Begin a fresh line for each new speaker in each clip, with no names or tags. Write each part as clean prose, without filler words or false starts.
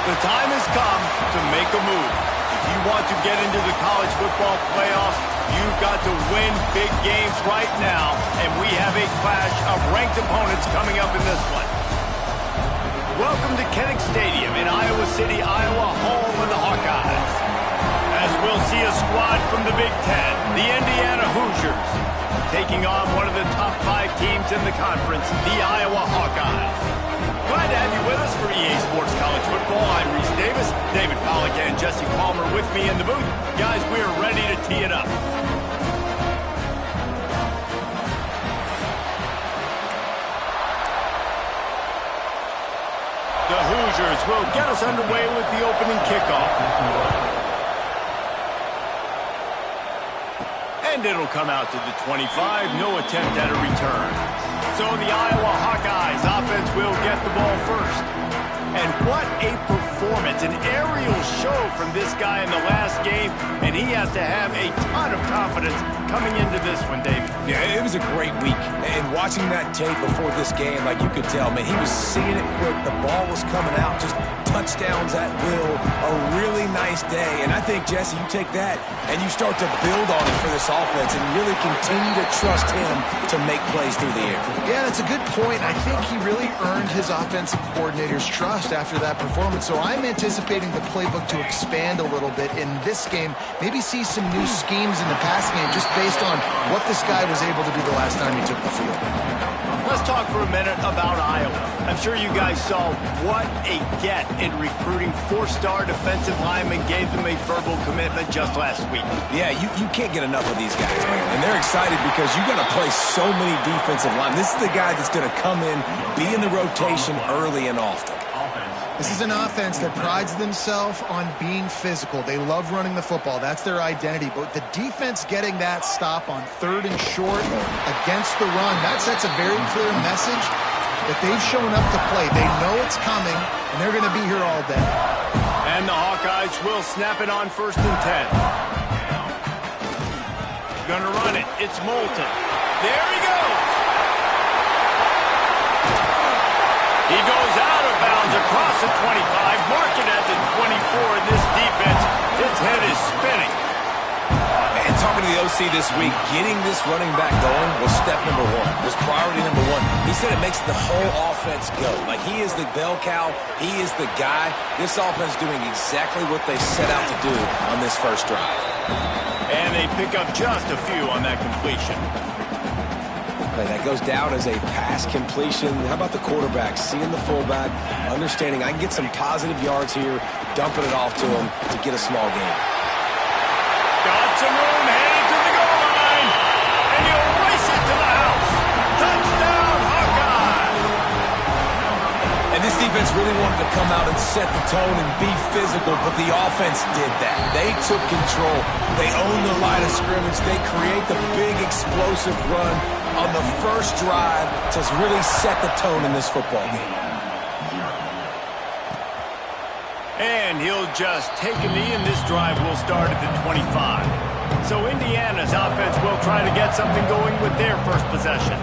The time has come to make a move. If you want to get into the college football playoffs, you've got to win big games right now, and we have a clash of ranked opponents coming up in this one. Welcome to Kinnick Stadium in Iowa City, Iowa, home of the Hawkeyes. As we'll see a squad from the Big Ten, the Indiana Hoosiers, taking on one of the top 5 teams in the conference, the Iowa Hawkeyes. Glad to have you with us for EA Sports College Football. I'm Reese Davis, David Pollack, and Jesse Palmer with me in the booth. Guys, we are ready to tee it up. The Hoosiers will get us underway with the opening kickoff. And it'll come out to the 25, no attempt at a return. So the Iowa Hawkeyes offense will get the ball first. And what a performance, an aerial show from this guy in the last game, and he has to have a ton of confidence coming into this one, David.
Yeah, it was a great week, and watching that tape before this game, like you could tell, man, he was seeing it quick, the ball was coming out, just touchdowns at will, a really nice day, and I think, Jesse, you take that and you start to build on it for this offense and really continue to trust him to make plays through the air.
Yeah, that's a good point. I think he really earned his offensive coordinator's trust after that performance, so I'm anticipating the playbook to expand a little bit in this game, maybe see some new schemes in the passing game just based on what this guy was able to do the last time he took the field.
Let's talk for a minute about Iowa. I'm sure you guys saw what a get in recruiting. 4-star defensive linemen gave them a verbal commitment just last week.
Yeah, you can't get enough of these guys, man. And they're excited because you got to play so many defensive linemen. This is the guy that's going to come in, be in the rotation early and often.
This is an offense that prides themselves on being physical. They love running the football. That's their identity. But the defense getting that stop on 3rd and short against the run, that sets a very clear message that they've shown up to play. They know it's coming, and they're going to be here all day.
And the Hawkeyes will snap it on 1st and 10. Gonna run it. It's Moulton. There he goes. He goes out of bounds across the 25, mark it at the 24, and this defense, its head is spinning.
And talking to the OC this week, getting this running back going was step number 1, was priority number 1. He said it makes the whole offense go. Like, he is the bell cow, he is the guy. This offense doing exactly what they set out to do on this first drive.
And they pick up just a few on that completion.
That goes down as a pass completion. How about the quarterback seeing the fullback, understanding I can get some positive yards here, dumping it off to him to get a small gain.
Got some room, headed to the goal line, and he'll race it to the house. Touchdown, Hawkeye!
And this defense really wanted to come out and set the tone and be physical, but the offense did that. They took control. They owned the line of scrimmage. They create the big explosive run on the first drive to really set the tone in this football game.
And he'll just take a knee, and this drive will start at the 25. So Indiana's offense will try to get something going with their first possession.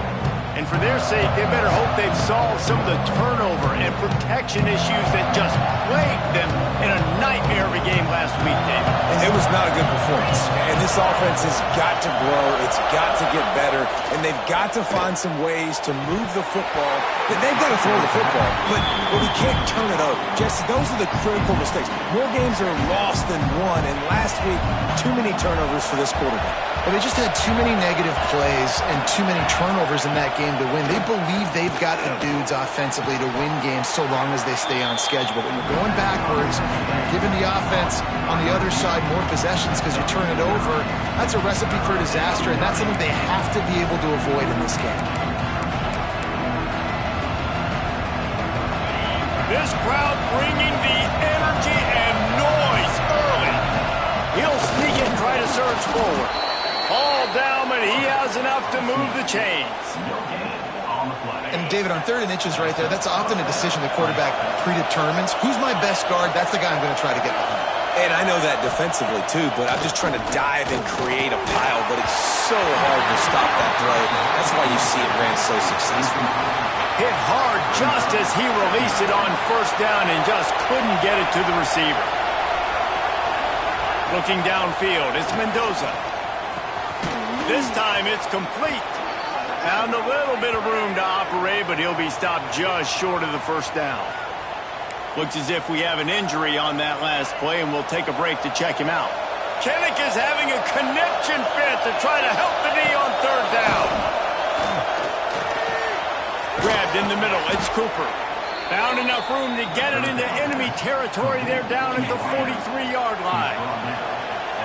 And for their sake, they better hope they've solved some of the turnover and protection issues that just plagued them in a nightmare of a game last week, David.
It was not a good performance. And this offense has got to grow. It's got to get better. And they've got to find some ways to move the football. They've got to throw the football. But we can't turn it over. Jesse, those are the critical mistakes. More games are lost than won. And last week, too many turnovers for this quarterback.
Well, they just had too many negative plays and too many turnovers in that game to win. They believe they've got the dudes offensively to win games so long as they stay on schedule. But when you're going backwards and you're giving the offense on the other side more possessions because you turn it over, that's a recipe for disaster, and that's something they have to be able to avoid in this game.
This crowd bringing the energy and noise early. He'll sneak it and try to surge forward. All down, but he has enough to move the chains.
And David, on 3rd and inches right there, that's often a decision the quarterback predetermines. Who's my best guard? That's the guy I'm going to try to get behind.
And I know that defensively, too, but I'm just trying to dive and create a pile, but it's so hard to stop that play. That's why you see it ran so successful.
Hit hard just as he released it on first down and just couldn't get it to the receiver. Looking downfield, it's Mendoza. This time it's complete. Found a little bit of room to operate, but he'll be stopped just short of the first down. Looks as if we have an injury on that last play, and we'll take a break to check him out. Kinnick is having a conniption fit to try to help the knee on third down. Grabbed in the middle, it's Cooper. Found enough room to get it into enemy territory there down at the 43-yard line.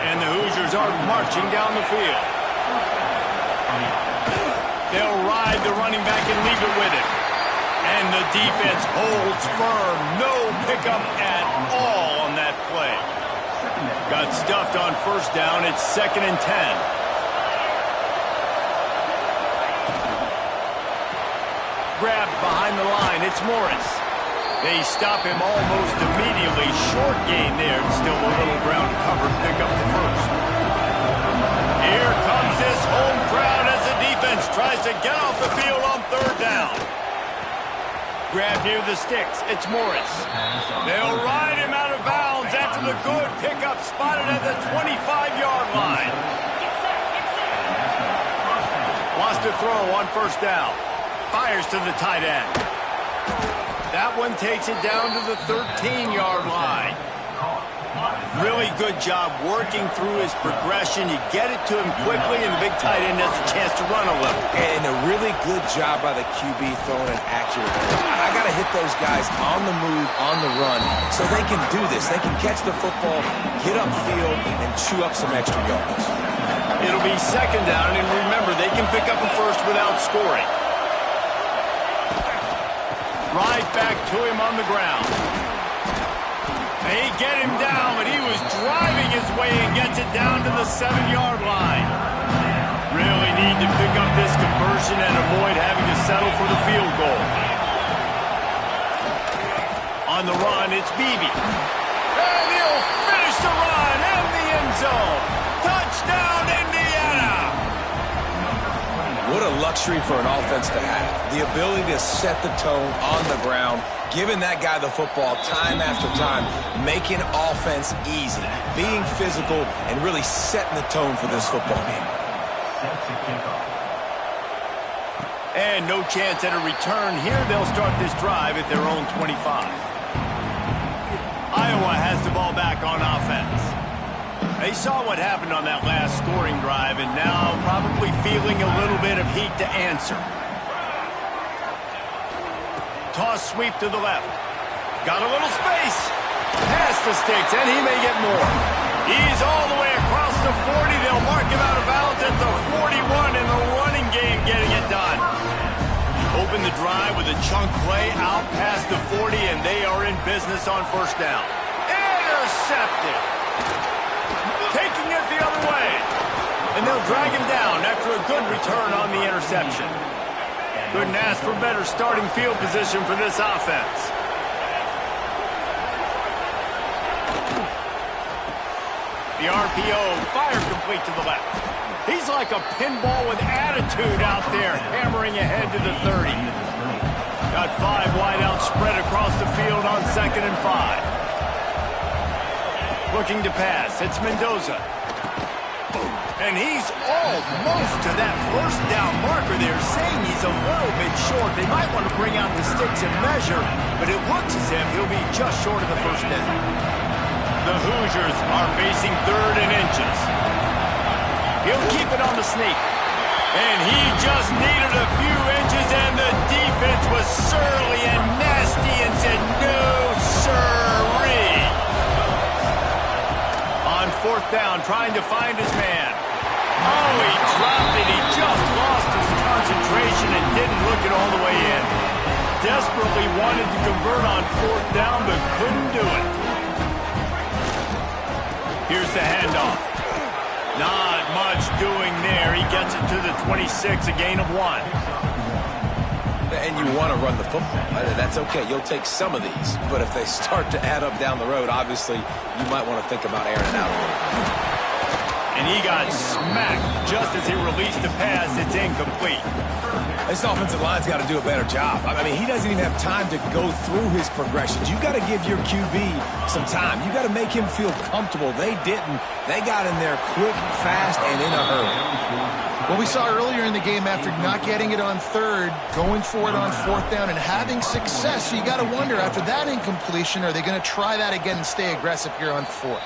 And the Hoosiers are marching down the field. They'll ride the running back and leave it with him. And the defense holds firm. No pickup at all on that play. Got stuffed on first down. It's 2nd and 10. Grabbed behind the line. It's Morris. They stop him almost immediately. Short gain there. Still a little ground covered. Pick up the first. Here comes this home crowd as the defense tries to get off the field on third down. Grab near the sticks. It's Morris. They'll ride him out of bounds after the good pickup spotted at the 25-yard line. Wants to throw on first down. Fires to the tight end. That one takes it down to the 13-yard line. Really good job working through his progression. You get it to him quickly, and the big tight end has a chance to run a little.
And a really good job by the QB throwing an accurate ball. I got to hit those guys on the move, on the run, so they can do this. They can catch the football, get upfield, and chew up some extra yards.
It'll be 2nd down, and remember, they can pick up a first without scoring. Right back to him on the ground. They get him down, but he was driving his way and gets it down to the 7-yard line. Really need to pick up this conversion and avoid having to settle for the field goal. On the run, it's Beebe. And he'll finish the run in the end zone. Touchdown, Indiana!
What a luxury for an offense to have. The ability to set the tone on the ground, giving that guy the football time after time, making offense easy, being physical, and really setting the tone for this football game.
And no chance at a return here. They'll start this drive at their own 25. Iowa has the ball back on offense. They saw what happened on that last scoring drive and now probably feeling a little bit of heat to answer. Toss sweep to the left. Got a little space. Past the sticks, and he may get more. He's all the way across the 40. They'll mark him out of bounds at the 41 in the running game, getting it done. Open the drive with a chunk play out past the 40, and they are in business on first down. Intercepted. Taking it the other way. And they'll drag him down after a good return on the interception. Couldn't ask for better starting field position for this offense. The RPO, fire complete to the left. He's like a pinball with attitude out there, hammering ahead to the 30. Got 5 wideouts spread across the field on 2nd and 5. Looking to pass, it's Mendoza. And he's almost to that first down marker there, saying he's a little bit short. They might want to bring out the sticks and measure, but it looks as if he'll be just short of the first down. The Hoosiers are facing 3rd and inches. He'll keep it on the sneak. And he just needed a few inches, and the defense was surly and nasty and said, no, sirree. On 4th down, trying to find his man. Oh, he dropped it. He just lost his concentration and didn't look it all the way in. Desperately wanted to convert on 4th down, but couldn't do it. Here's the handoff. Not much doing there. He gets it to the 26, a gain of 1.
And you want to run the football. That's okay. You'll take some of these. But if they start to add up down the road, obviously, you might want to think about airing it out a little bit.
And he got smacked just as he released the pass. It's incomplete.
This offensive line's got to do a better job. I mean, he doesn't even have time to go through his progressions. You got to give your QB some time. You got to make him feel comfortable. They didn't. They got in there quick, fast, and in a hurry.
What we saw earlier in the game, after not getting it on third, going for it on fourth down and having success, so you got to wonder, after that incompletion, are they going to try that again and stay aggressive here on fourth?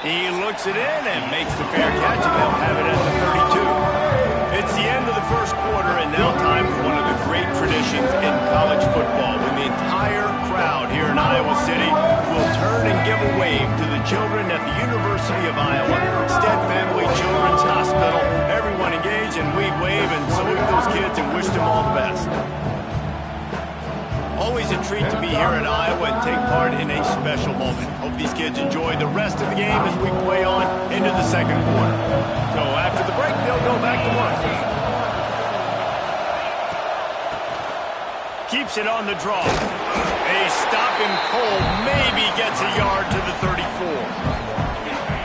He looks it in and makes the fair catch, and they'll have it at the 32. It's the end of the first quarter, and now time for one of the great traditions in college football, when the entire crowd here in Iowa City will turn and give a wave to the children at the University of Iowa, Stead Family Children's Hospital. Everyone engage, and we wave and salute those kids and wish them all the best. Always a treat to be here at Iowa and take part in a special moment. Hope these kids enjoy the rest of the game as we play on into the second quarter. So after the break, they'll go back to work. Keeps it on the draw. A stop and cold maybe gets a yard to the 34.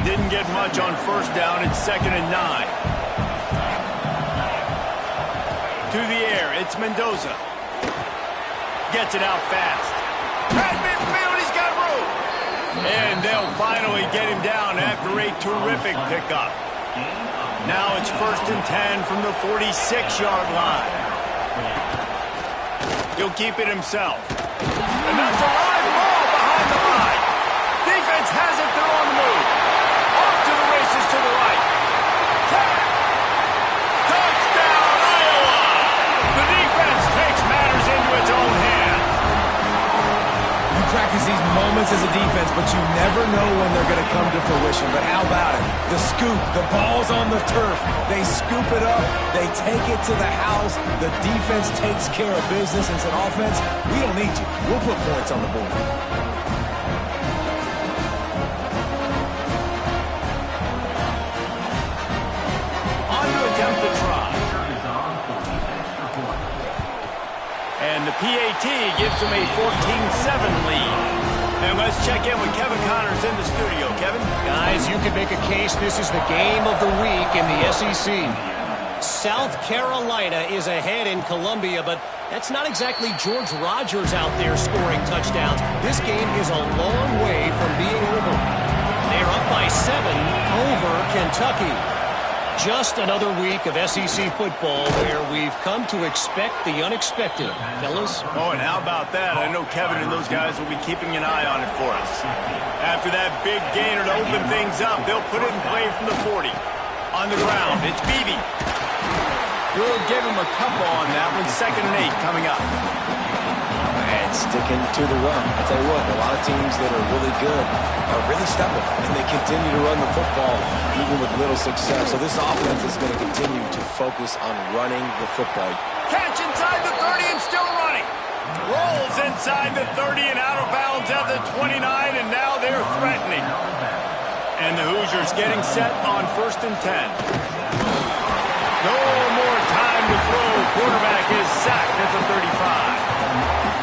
Didn't get much on first down. It's 2nd and 9. To the air, it's Mendoza. Gets it out fast. At midfield, he's got room. And they'll finally get him down after a terrific pickup. Now it's 1st and 10 from the 46-yard line. He'll keep it himself. And that's a live ball behind the line. Defense has it. They're on the move. Off to the races to the right. Touchdown, Iowa! The defense takes matters into its own hands.
Practice these moments as a defense, but you never know when they're going to come to fruition. But how about it? The scoop, the ball's on the turf. They scoop it up. They take it to the house. The defense takes care of business and said, offense, we don't need you. We'll put points on the board.
On to attempt to try. And the PAT gives them a 14-7 lead. And let's check in with Kevin Connors in the studio. Kevin?
Guys, you could make a case this is the game of the week in the SEC. South Carolina is ahead in Columbia, but that's not exactly George Rogers out there scoring touchdowns. This game is a long way from being over. They're up by 7 over Kentucky. Just another week of SEC football where we've come to expect the unexpected, fellas.
Oh, and how about that? I know Kevin and those guys will be keeping an eye on it for us. After that big gainer to open things up, they'll put it in play from the 40. On the ground, it's Beebe. We'll give him a couple on that one. 2nd and 8 coming up.
And sticking to the run. I tell you what, a lot of teams that are really good are really stubborn, and they continue to run the football even with little success. So this offense is going to continue to focus on running the football.
Catch inside the 30 and still running. Rolls inside the 30 and out of bounds at the 29, and now they're threatening. And the Hoosiers getting set on 1st and 10. No more time to throw. Quarterback is sacked at the 35.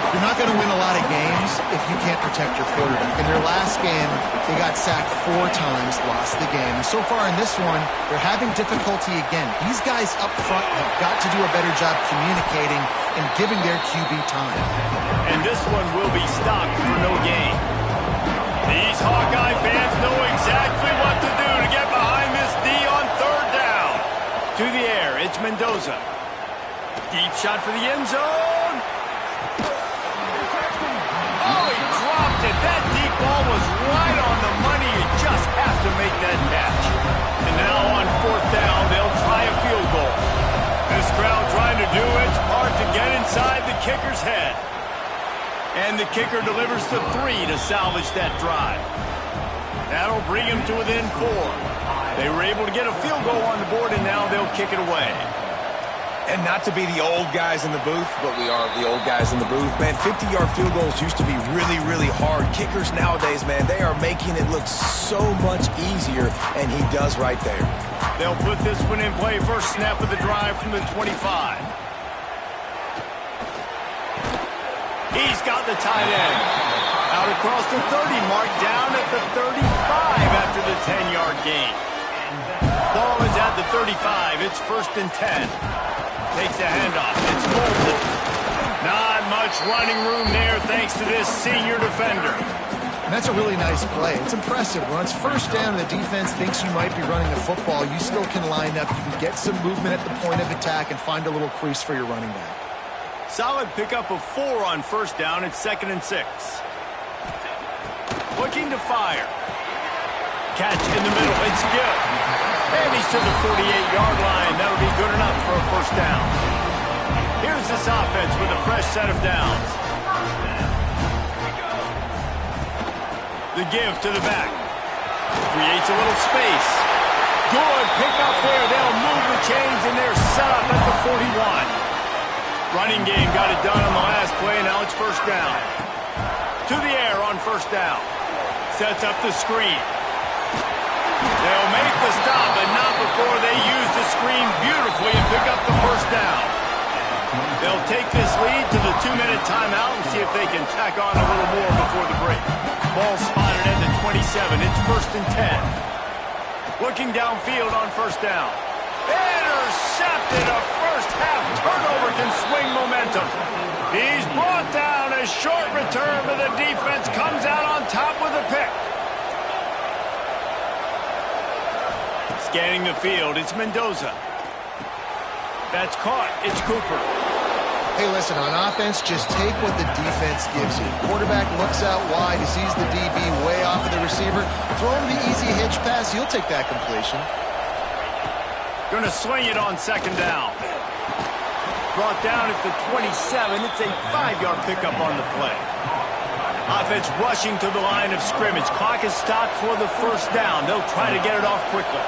You're not going to win a lot of games if you can't protect your quarterback. In their last game, they got sacked 4 times, lost the game. So far in this one, they're having difficulty again. These guys up front have got to do a better job communicating and giving their QB time.
And this one will be stopped for no gain. These Hawkeye fans know exactly what to do to get behind this D on 3rd down. To the air, it's Mendoza. Deep shot for the end zone. That deep ball was right on the money. You just have to make that catch. And now on 4th down, they'll try a field goal. This crowd trying to do its part to get inside the kicker's head. And the kicker delivers the 3 to salvage that drive. That'll bring him to within 4. They were able to get a field goal on the board, and now they'll kick it away.
And not to be the old guys in the booth, but we are the old guys in the booth. Man, 50-yard field goals used to be really, really hard. Kickers nowadays, man, they are making it look so much easier, and he does right there.
They'll put this one in play. First snap of the drive from the 25. He's got the tight end. Out across the 30 mark, down at the 35 after the 10-yard gain. Ball is at the 35. It's 1st and 10. Takes the handoff. It's Bolton. Not much running room there thanks to this senior defender.
And that's a really nice play. It's impressive. When it's 1st down and the defense thinks you might be running the football, you still can line up. You can get some movement at the point of attack and find a little crease for your running back.
Solid pickup of 4 on 1st down. It's 2nd and 6. Looking to fire. Catch in the middle. It's good. And he's to the 48-yard line. That'll be good enough for a 1st down. Here's this offense with a fresh set of downs. The give to the back. Creates a little space. Good pickup there. They'll move the chains, and they're set up at the 41. Running game got it done on the last play, and now it's 1st down. To the air on 1st down. Sets up the screen. They'll make the stop, but not before they use the screen beautifully and pick up the 1st down. They'll take this lead to the 2-minute timeout and see if they can tack on a little more before the break. Ball spotted at the 27. It's 1st and 10. Looking downfield on 1st down. Intercepted. A first-half turnover can swing momentum. He's brought down. A short return, but the defense comes out on top with a pick. Scanning the field, it's Mendoza. That's caught. It's Cooper.
Hey, listen, on offense, just take what the defense gives you. Quarterback looks out wide. He sees the DB way off of the receiver. Throw him the easy hitch pass. He'll take that completion.
Going to swing it on 2nd down. Brought down at the 27. It's a 5-yard pickup on the play. Offense rushing to the line of scrimmage. Clock is stopped for the 1st down. They'll try to get it off quickly.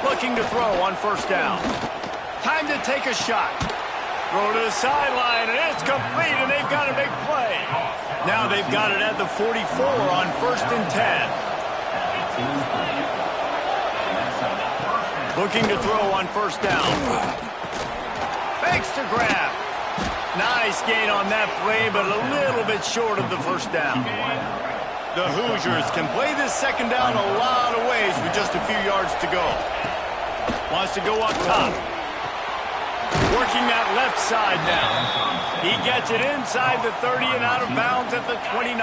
Looking to throw on 1st down. Time to take a shot. Throw to the sideline, and it's complete, and they've got a big play. Now they've got it at the 44 on 1st and 10. Looking to throw on 1st down. Fakes to grab. Nice gain on that play, but a little bit short of the 1st down. The Hoosiers can play this 2nd down a lot of ways with just a few yards to go. Wants to go up top. Working that left side now. He gets it inside the 30 and out of bounds at the 29.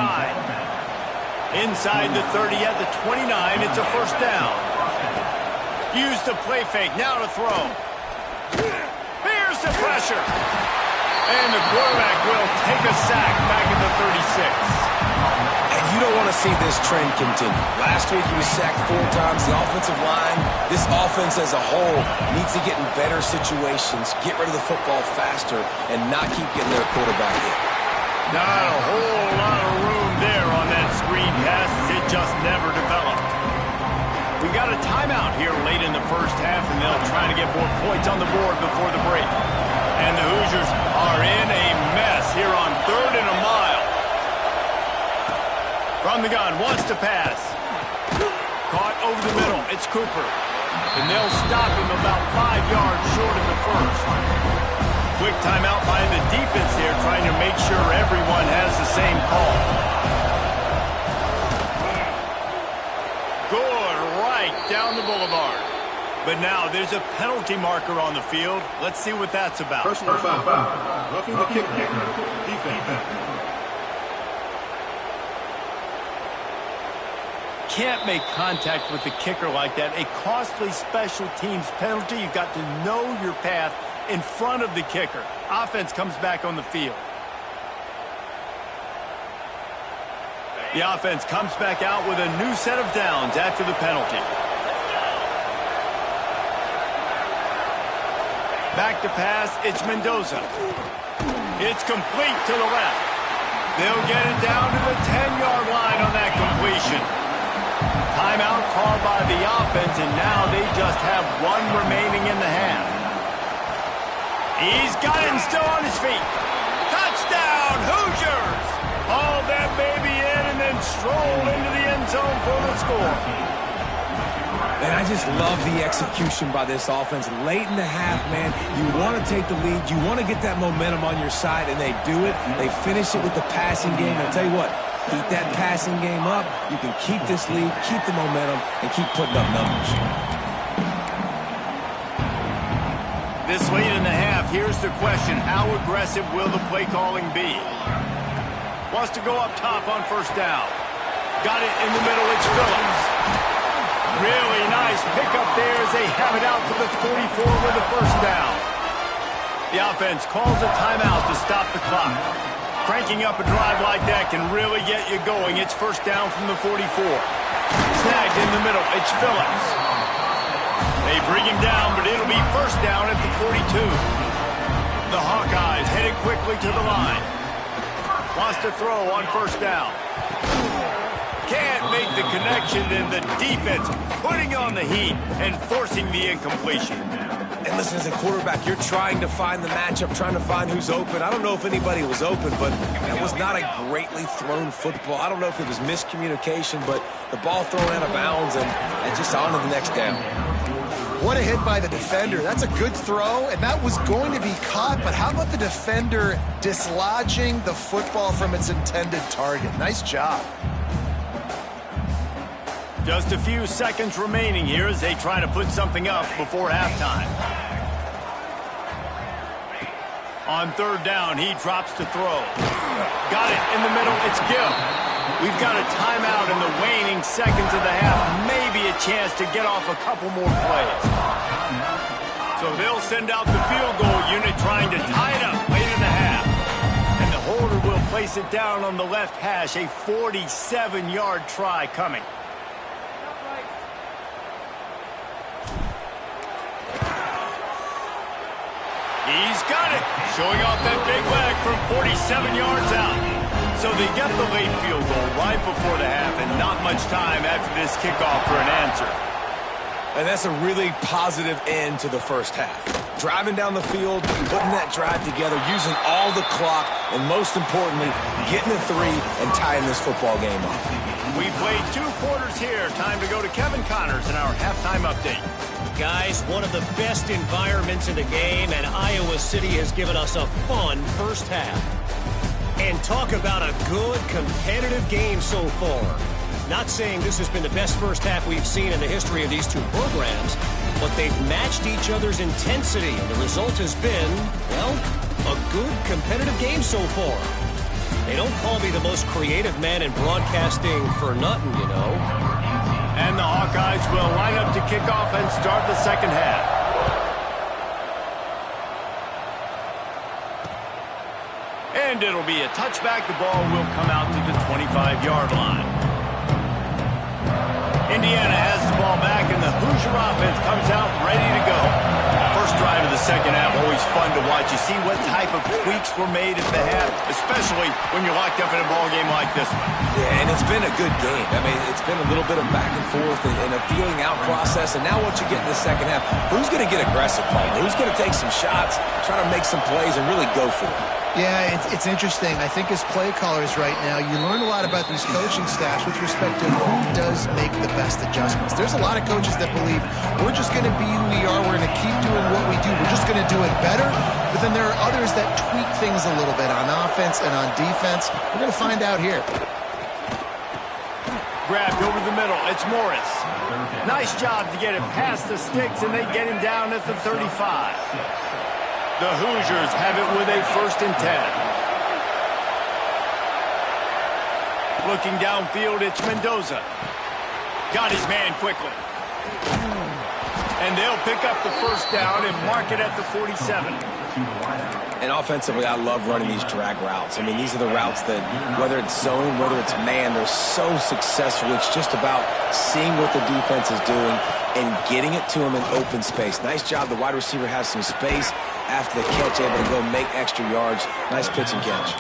Inside the 30 at the 29, it's a 1st down. Use the play fake, now to throw. Here's the pressure. And the quarterback will take a sack back at the 36.
And you don't want to see this trend continue. Last week he was sacked 4 times. The offensive line, this offense as a whole, needs to get in better situations, get rid of the football faster, and not keep getting their quarterback hit.
Not a whole lot of room there on that screen pass. It just never developed. We got a timeout here late in the 1st half, and they'll try to get more points on the board before the break. And the Hoosiers are in a mess here on 3rd and a mile. From the gun, wants to pass. Caught over the middle. It's Cooper. And they'll stop him about 5 yards short of the 1st. Quick timeout by the defense there, trying to make sure everyone has the same call. Good, right down the boulevard. But now there's a penalty marker on the field. Let's see what that's about.
Personal foul. Roughing the kicker. Defense.
Can't make contact with the kicker like that. A costly special teams penalty. You've got to know your path in front of the kicker. Offense comes back on the field. The offense comes back out with a new set of downs after the penalty. Back to pass, it's Mendoza. It's complete to the left. They'll get it down to the 10-yard line on that completion. Timeout called by the offense, and now they just have 1 remaining in the half. He's got it and still on his feet. Touchdown, Hoosiers! Haul that baby in and then stroll into the end zone for the score.
And I just love the execution by this offense. Late in the half, man, you want to take the lead. You want to get that momentum on your side, and they do it. They finish it with the passing game. I'll tell you what, keep that passing game up. You can keep this lead, keep the momentum, and keep putting up numbers.
This late in the half, here's the question. How aggressive will the play calling be? Wants to go up top on first down. Got it in the middle. It's Phillips. Really nice pickup there as they have it out to the 44 with the first down. The offense calls a timeout to stop the clock. Cranking up a drive like that can really get you going. It's first down from the 44. Snagged in the middle. It's Phillips. They bring him down, but it'll be first down at the 42. The Hawkeyes headed quickly to the line. Wants to throw on first down. Can't make the connection, and the defense putting on the heat and forcing the incompletion.
And listen, as a quarterback, you're trying to find the matchup, trying to find who's open. I don't know if anybody was open, but that was not a greatly thrown football. I don't know if it was miscommunication, but the ball thrown out of bounds and just on to the next down.
What a hit by the defender. That's a good throw, and that was going to be caught, but how about the defender dislodging the football from its intended target? Nice job.
Just a few seconds remaining here as they try to put something up before halftime. On third down, he drops to throw. Got it in the middle. It's Gill. We've got a timeout in the waning seconds of the half. Maybe a chance to get off a couple more plays. So they'll send out the field goal unit trying to tie it up late in the half. And the holder will place it down on the left hash. A 47-yard try coming. He's got it, showing off that big leg from 47 yards out. So they get the late field goal right before the half, and not much time after this kickoff for an answer.
And that's a really positive end to the first half. Driving down the field, putting that drive together, using all the clock, and most importantly, getting the three and tying this football game up.
We played 2 quarters here. Time to go to Kevin Connors in our halftime update.
Guys, one of the best environments in the game, and Iowa City has given us a fun first half. And talk about a good, competitive game so far. Not saying this has been the best first half we've seen in the history of these two programs, but they've matched each other's intensity, and the result has been, well, a good, competitive game so far. They don't call me the most creative man in broadcasting for nothing, you know.
And the Hawkeyes will line up to kick off and start the second half. And it'll be a touchback. The ball will come out to the 25-yard line. Indiana has the ball back, and the Hoosier offense comes out ready to go. First drive of the second half, always fun to watch. You see what type of tweaks were made at the half, especially when you're locked up in a ball game like this one.
Yeah, and it's been a good game. I mean, it's been a little bit of back and forth and a feeling out process. And now what you get in the second half, who's going to get aggressive, Paul? Who's going to take some shots, try to make some plays, and really go for it?
Yeah, it's interesting. I think as play callers right now, you learn a lot about these coaching staffs with respect to who does make the best adjustments. There's a lot of coaches that believe we're just going to be who we are. We're going to keep doing what we do. We're just going to do it better. But then there are others that tweak things a little bit on offense and on defense. We're going to find out here.
Grabbed over the middle. It's Morris. Nice job to get it past the sticks, and they get him down at the 35. The Hoosiers have it with a 1st and 10. Looking downfield, it's Mendoza. Got his man quickly. And they'll pick up the first down and mark it at the 47.
And offensively, I love running these drag routes. I mean, these are the routes that, whether it's zone, whether it's man, they're so successful. It's just about seeing what the defense is doing and getting it to them in open space. Nice job. The wide receiver has some space after the catch, able to go make extra yards. Nice pitch and catch.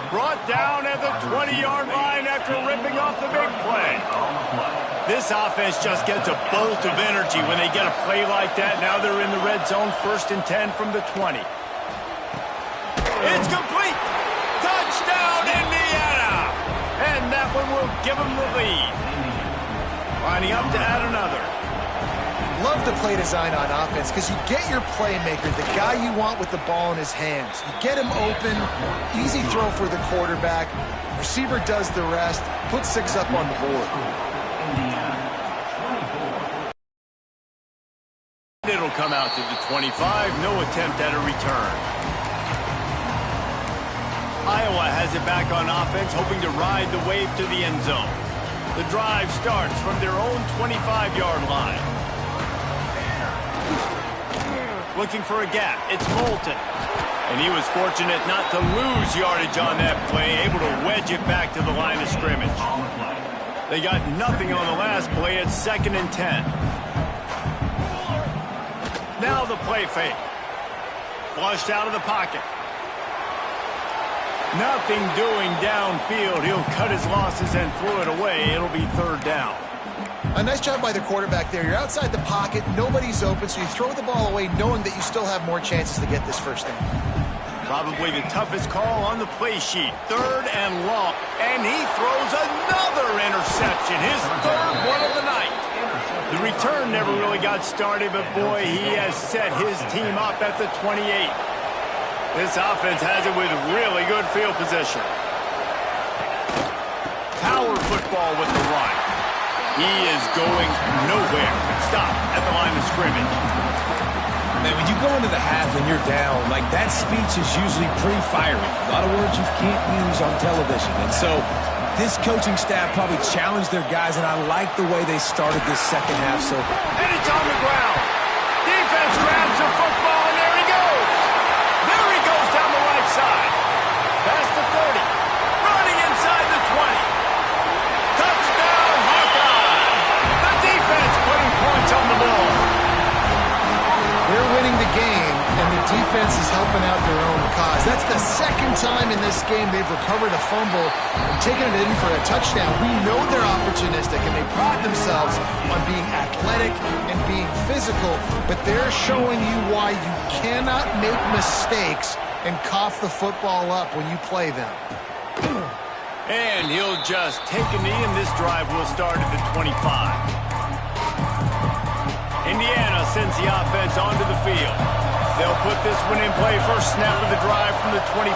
Brought down at the 20-yard line after ripping off the big play. This offense just gets a bolt of energy when they get a play like that. Now they're in the red zone, 1st and 10 from the 20. It's complete. Touchdown, Indiana. And that one will give them the lead. Lining up to add another.
Love the play design on offense because you get your playmaker, the guy you want with the ball in his hands. You get him open, easy throw for the quarterback. Receiver does the rest, put 6 up on the board.
It'll come out to the 25, no attempt at a return. Iowa has it back on offense, hoping to ride the wave to the end zone. The drive starts from their own 25-yard line. Looking for a gap. It's Moulton. And he was fortunate not to lose yardage on that play, able to wedge it back to the line of scrimmage. They got nothing on the last play. It's 2nd and 10. Now the play fake. Flushed out of the pocket. Nothing doing downfield. He'll cut his losses and throw it away. It'll be 3rd down.
A nice job by the quarterback there. You're outside the pocket. Nobody's open, so you throw the ball away knowing that you still have more chances to get this first down.
Probably the toughest call on the play sheet. 3rd and long. And he throws another interception. His 3rd one of the night. The return never really got started, but boy, he has set his team up at the 28. This offense has it with really good field position. Power football with the run. He is going nowhere. Stop at the line of scrimmage.
Man, when you go into the half and you're down, like that speech is usually pretty fiery. A lot of words you can't use on television. And so this coaching staff probably challenged their guys, and I like the way they started this second half.
And it's on the ground. Defense grabs the football, and there he goes. There he goes down the right side. Past the 30. Running inside the 20. Touchdown, Hawkeye. The defense putting points on the ball.
They're winning the game, and the defense is helping out their own cause. That's the 2nd time in this game they've recovered a fumble and taken it in for a touchdown. We know they're opportunistic, and they pride themselves on being athletic and being physical, but they're showing you why you cannot make mistakes and cough the football up when you play them.
And he'll just take a knee, and this drive will start at the 25. Indiana sends the offense onto the field. They'll put this one in play. First snap of the drive from the 25.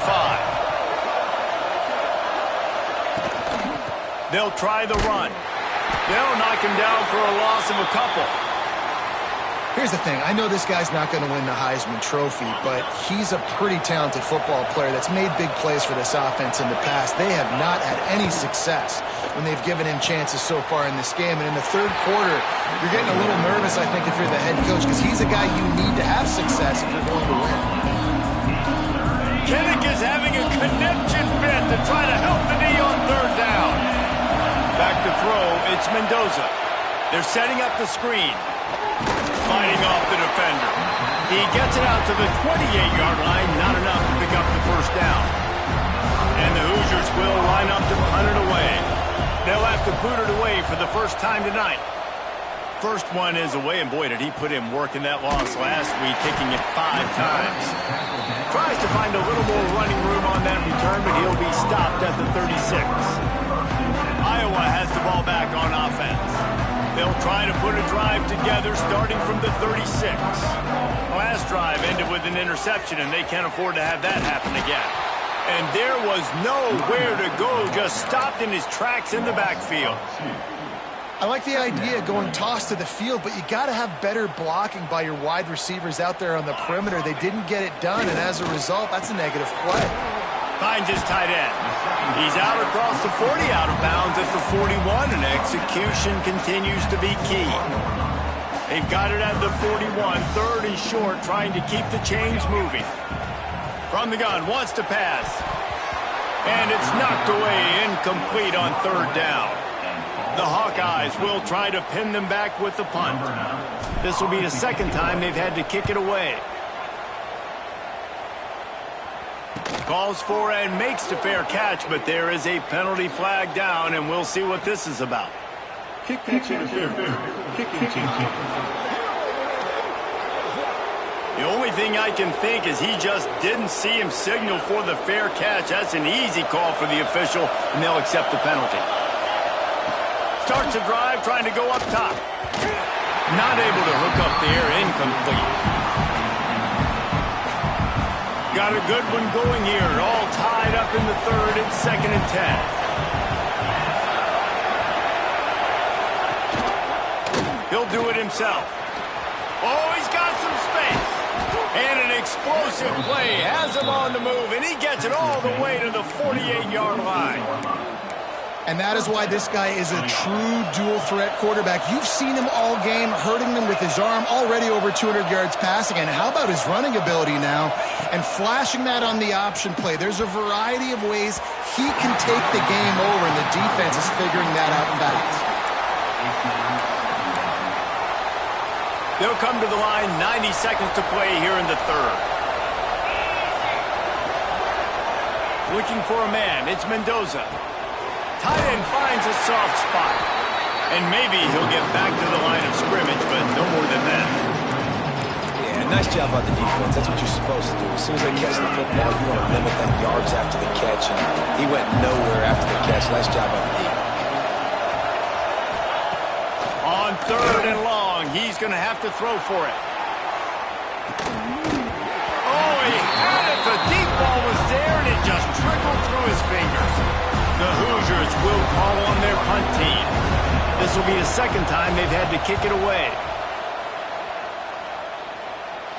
They'll try the run. They'll knock him down for a loss of a couple.
Here's the thing. I know this guy's not going to win the Heisman Trophy, but he's a pretty talented football player that's made big plays for this offense in the past. They have not had any success when they've given him chances so far in this game. And in the 3rd quarter, you're getting a little nervous, I think, if you're the head coach, because he's a guy you need to have success if you're going to win.
Kinnick is having a connection fit to try to help the knee on 3rd down. Back to throw, it's Mendoza. They're setting up the screen. Fighting off the defender. He gets it out to the 28-yard line, not enough to pick up the first down. And the Hoosiers will line up to punt it away. They'll have to boot it away for the first time tonight. First one is away, and boy, did he put in work in that loss last week, kicking it 5 times. Tries to find a little more running room on that return, but he'll be stopped at the 36. Iowa has the ball back on offense. They'll try to put a drive together starting from the 36. Last drive ended with an interception, and they can't afford to have that happen again. And there was nowhere to go, just stopped in his tracks in the backfield.
I like the idea of going toss to the field, but you got to have better blocking by your wide receivers out there on the perimeter. They didn't get it done, and as a result, that's a negative play.
Finds his tight end. He's out across the 40, out of bounds at the 41, and execution continues to be key. They've got it at the 41, 3rd and short, trying to keep the chains moving. From the gun, wants to pass. And it's knocked away, incomplete on 3rd down. The Hawkeyes will try to pin them back with the punt. This will be the 2nd time they've had to kick it away. Calls for and makes the fair catch, but there is a penalty flag down, and we'll see what this is about.
Kick interference. Kicking team.
The only thing I can think is he just didn't see him signal for the fair catch. That's an easy call for the official, and they'll accept the penalty. Starts a drive trying to go up top. Not able to hook up there, incomplete. Got a good one going here, all tied up in the third. It's 2nd and 10. He'll do it himself. Oh, he's got some space. And an explosive play has him on the move, and he gets it all the way to the 48-yard line.
And that is why this guy is a true dual-threat quarterback. You've seen him all game, hurting them with his arm, already over 200 yards passing. And how about his running ability now? And flashing that on the option play. There's a variety of ways he can take the game over, and the defense is figuring that out fast.
They'll come to the line, 90 seconds to play here in the third. Looking for a man, it's Mendoza. Tight end finds a soft spot. And maybe he'll get back to the line of scrimmage, but no more than that.
Yeah, nice job on the defense. That's what you're supposed to do. As soon as they catch the football, you want to limit that yards after the catch. And he went nowhere after the catch. Nice job on the defense.
On 3rd and long, he's going to have to throw for it. Oh, he had it. The deep ball was there, and it just trickled through his fingers. The Hoosiers will call on their punt team. This will be the 2nd time they've had to kick it away.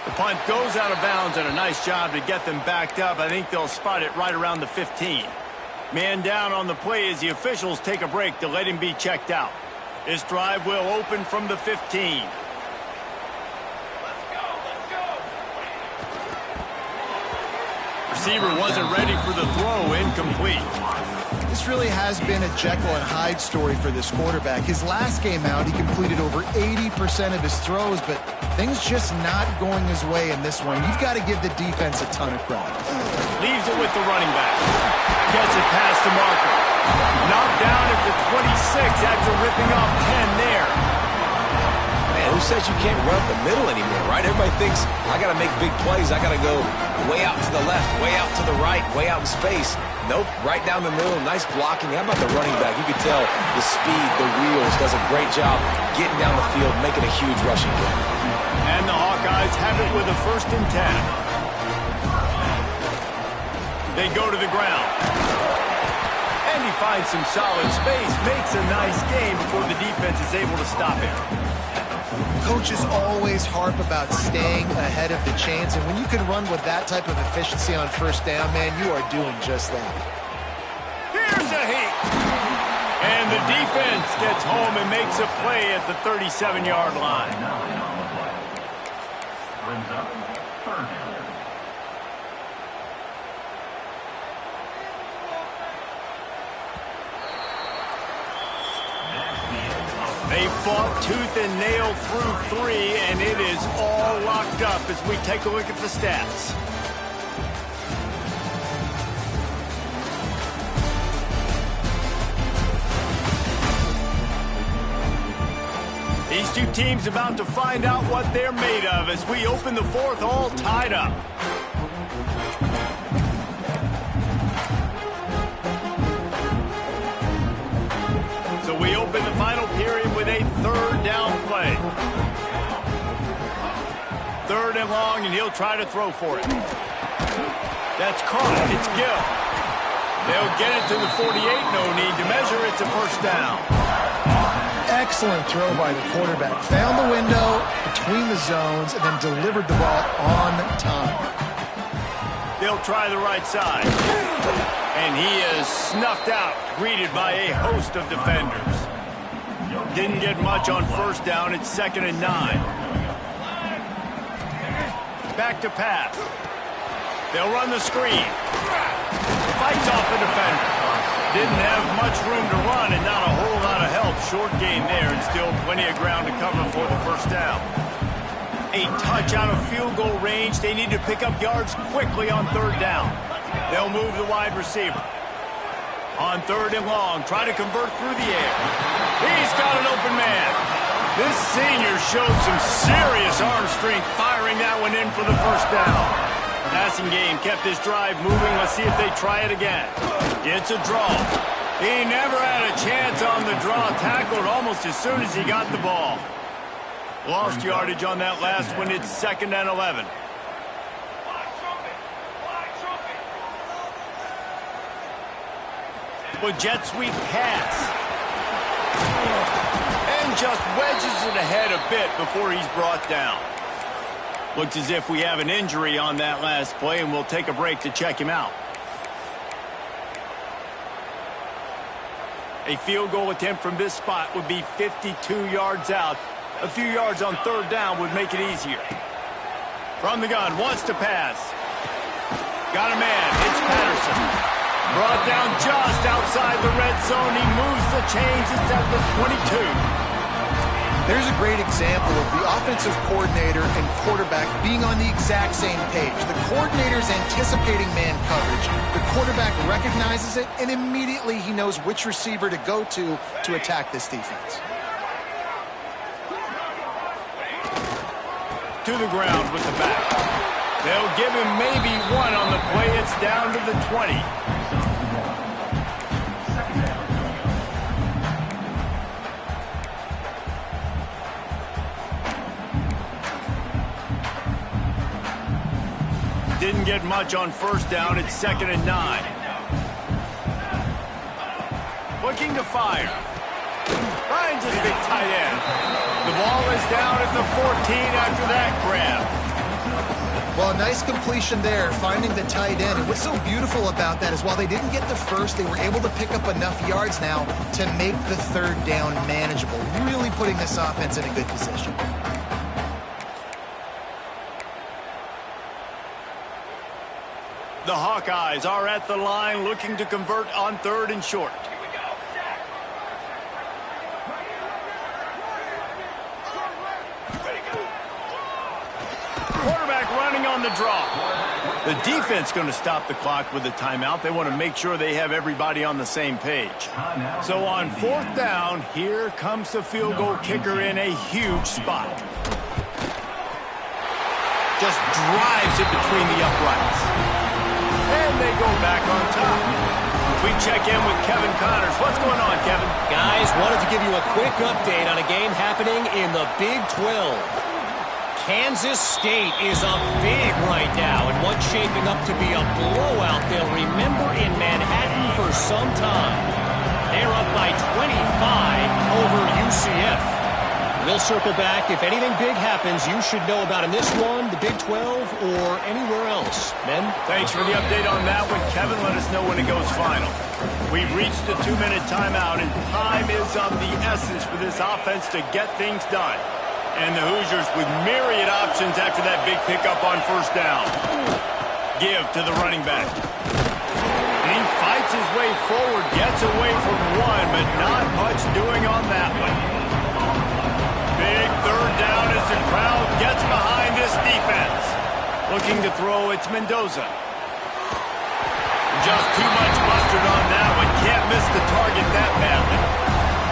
The punt goes out of bounds, and a nice job to get them backed up. I think they'll spot it right around the 15. Man down on the play as the officials take a break to let him be checked out. This drive will open from the 15. Receiver wasn't ready for the throw, incomplete.
This really has been a Jekyll and Hyde story for this quarterback. His last game out, he completed over 80% of his throws, but things just not going his way in this one. You've got to give the defense a ton of credit.
Leaves it with the running back. Gets it past the marker. Knocked down at the 26 after ripping off 10 there.
Man, who says you can't run up the middle anymore, right? Everybody thinks, I got to make big plays. I got to go way out to the left, way out to the right, way out in space. Nope, right down the middle. Nice blocking. How about the running back? You can tell the speed, the wheels, does a great job getting down the field, making a huge rushing play.
And the Hawkeyes have it with a 1st and 10. They go to the ground. And he finds some solid space, makes a nice game before the defense is able to stop him.
Coaches always harp about staying ahead of the chains, and when you can run with that type of efficiency on 1st down, man, you are doing just that.
Here's a heat. And the defense gets home and makes a play at the 37-yard line.
Brings up 3rd down.
They fought tooth and nail through 3, and it is all locked up as we take a look at the stats. These two teams about to find out what they're made of as we open the 4th all tied up. So we open the final period with a 3rd down play. 3rd and long, and he'll try to throw for it. That's caught. It's Gill. They'll get it to the 48. No need to measure. It's a 1st down.
Excellent throw by the quarterback. Found the window between the zones and then delivered the ball on time.
They'll try the right side. And he is snuffed out, greeted by a host of defenders. Didn't get much on 1st down. It's 2nd and 9. Back to pass. They'll run the screen. Fights off the defender. Didn't have much room to run and not a whole lot of help. Short gain there and still plenty of ground to cover for the 1st down. A touch out of field goal range. They need to pick up yards quickly on 3rd down. They'll move the wide receiver. On 3rd and long, try to convert through the air. He's got an open man. This senior showed some serious arm strength firing that one in for the 1st down. Passing game kept this drive moving. Let's see if they try it again. It's a draw. He never had a chance on the draw. Tackled almost as soon as he got the ball. Lost yardage on that last one. It's 2nd and 11. With jet sweep pass. And just wedges it ahead a bit before he's brought down. Looks as if we have an injury on that last play, and we'll take a break to check him out. A field goal attempt from this spot would be 52 yards out. A few yards on 3rd down would make it easier. From the gun, wants to pass. Got a man, it's Patterson. Brought down just outside the red zone. He moves the chains. It's at the 22.
There's a great example of the offensive coordinator and quarterback being on the exact same page. The coordinator's anticipating man coverage. The quarterback recognizes it, and immediately he knows which receiver to go to attack this defense.
To the ground with the back. They'll give him maybe one on the play. It's down to the 20. Didn't get much on 1st down. It's 2nd and 9. Looking to fire. Finds his big tight end. The ball is down at the 14 after that grab.
Well, a nice completion there, finding the tight end. And what's so beautiful about that is while they didn't get the first, they were able to pick up enough yards now to make the 3rd down manageable, really putting this offense in a good position.
The Hawkeyes are at the line looking to convert on 3rd and short. Quarterback running on the draw. The defense going to stop the clock with a timeout. They want to make sure they have everybody on the same page. So on 4th down, here comes the field goal kicker in a huge spot. Just drives it between the uprights. And they go back on top. We check in with Kevin Connors. What's going on, Kevin?
Guys, wanted to give you a quick update on a game happening in the Big 12. Kansas State is up big right now, and what's shaping up to be a blowout they'll remember in Manhattan for some time. They're up by 25 over UCF. We'll circle back. If anything big happens, you should know about in this one, the Big 12, or anywhere else. Men?
Thanks for the update on that one, Kevin. Let us know when it goes final. We've reached the 2-minute timeout, and time is of the essence for this offense to get things done. And the Hoosiers with myriad options after that big pickup on 1st down. Give to the running back. And he fights his way forward, gets away from one, but not much doing on that one. Big 3rd down as the crowd gets behind this defense. Looking to throw, it's Mendoza. Just too much mustard on that one. Can't miss the target that badly.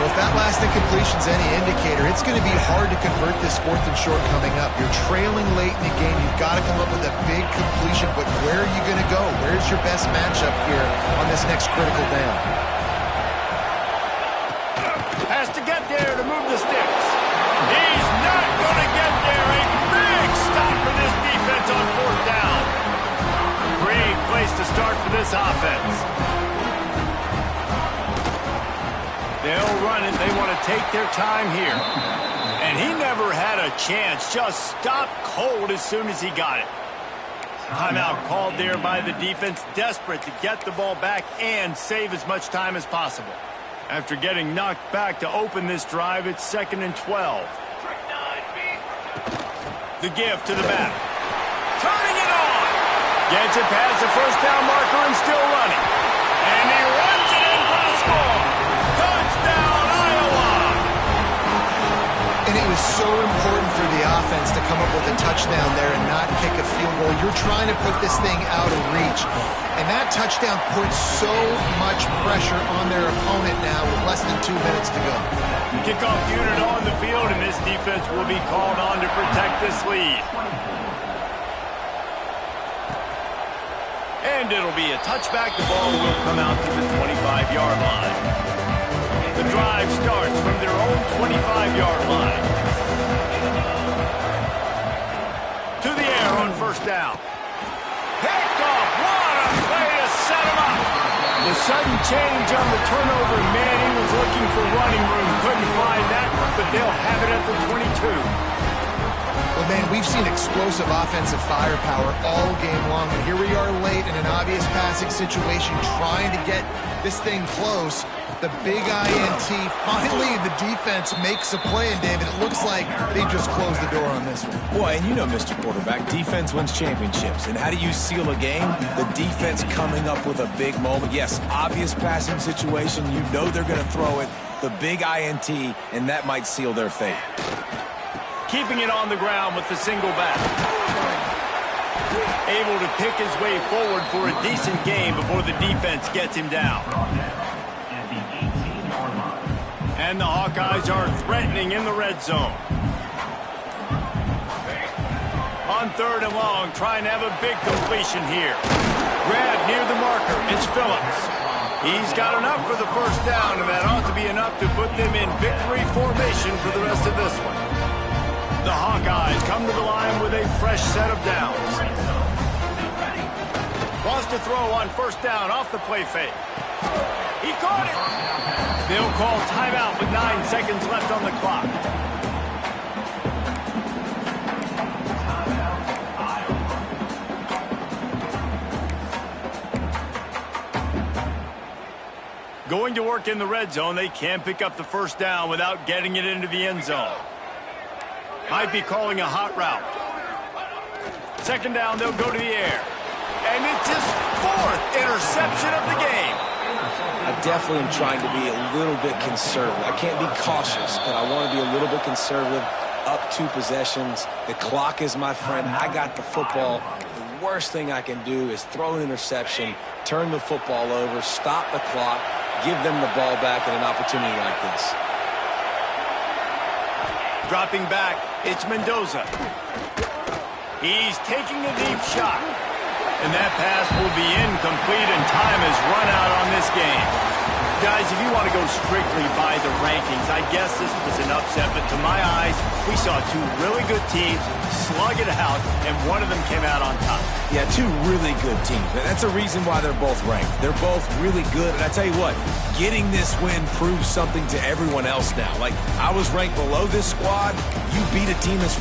Well, if that last incompletion's any indicator, it's going to be hard to convert this 4th and short coming up. You're trailing late in the game. You've got to come up with a big completion, but where are you going to go? Where's your best matchup here on this next critical down?
Has to get there to move the sticks. He's not going to get there. A big stop for this defense on 4th down. Great place to start for this offense. They'll run it. They want to take their time here. And he never had a chance. Just stopped cold as soon as he got it. Timeout called there by the defense. Desperate to get the ball back and save as much time as possible. After getting knocked back to open this drive, it's 2nd and 12. The give to the back. Turning it on. Gets it past the 1st down marker and still running. And he runs it in for the score. Touchdown, Iowa.
And it was so important for the offense to come up with a touchdown there and not kick a field goal. You're trying to put this thing out of reach. And that touchdown puts so much pressure on their opponent now with less than 2 minutes to go.
Kickoff unit on the field, and this defense will be called on to protect this lead. And it'll be a touchback. The ball will come out to the 25-yard line. The drive starts from their own 25-yard line. on first down. Picked off. What a play to set him up. The sudden change on the turnover. Manning was looking for running room. Couldn't find that, but they'll have it at the 22.
Well, man, we've seen explosive offensive firepower all game long. And here we are late in an obvious passing situation trying to get this thing close. The big INT. Finally, the defense makes a play. And, David, it looks like they just closed the door on this one.
Boy, and you know, Mr. Quarterback, defense wins championships. And how do you seal a game? The defense coming up with a big moment. Yes, obvious passing situation. You know they're going to throw it. The big INT, and that might seal their fate.
Keeping it on the ground with the single back. Able to pick his way forward for a decent game before the defense gets him down. And the Hawkeyes are threatening in the red zone. On 3rd and long, trying to have a big completion here. Grab near the marker. It's Phillips. He's got enough for the first down, and that ought to be enough to put them in victory formation for the rest of this one. The Hawkeyes come to the line with a fresh set of downs. Wants to throw on first down off the play fake. He caught it. They'll call timeout with 9 seconds left on the clock. Going to work in the red zone, they can't pick up the first down without getting it into the end zone. Might be calling a hot route. 2nd down, they'll go to the air. And it's his 4th interception of the game.
I definitely am trying to be a little bit conservative. I can't be cautious, but I want to be a little bit conservative. Up 2 possessions. The clock is my friend. I got the football. The worst thing I can do is throw an interception, turn the football over, stop the clock, give them the ball back in an opportunity like this.
Dropping back, it's Mendoza. He's taking a deep shot. And that pass will be incomplete, and time has run out on this game. Guys, if you want to go strictly by the rankings, I guess this was an upset, but to my eyes, we saw 2 really good teams slug it out, and one of them came out on top.
Yeah, 2 really good teams. That's a reason why they're both ranked. They're both really good, and I tell you what, getting this win proves something to everyone else now. Like, I was ranked below this squad. You beat a team that's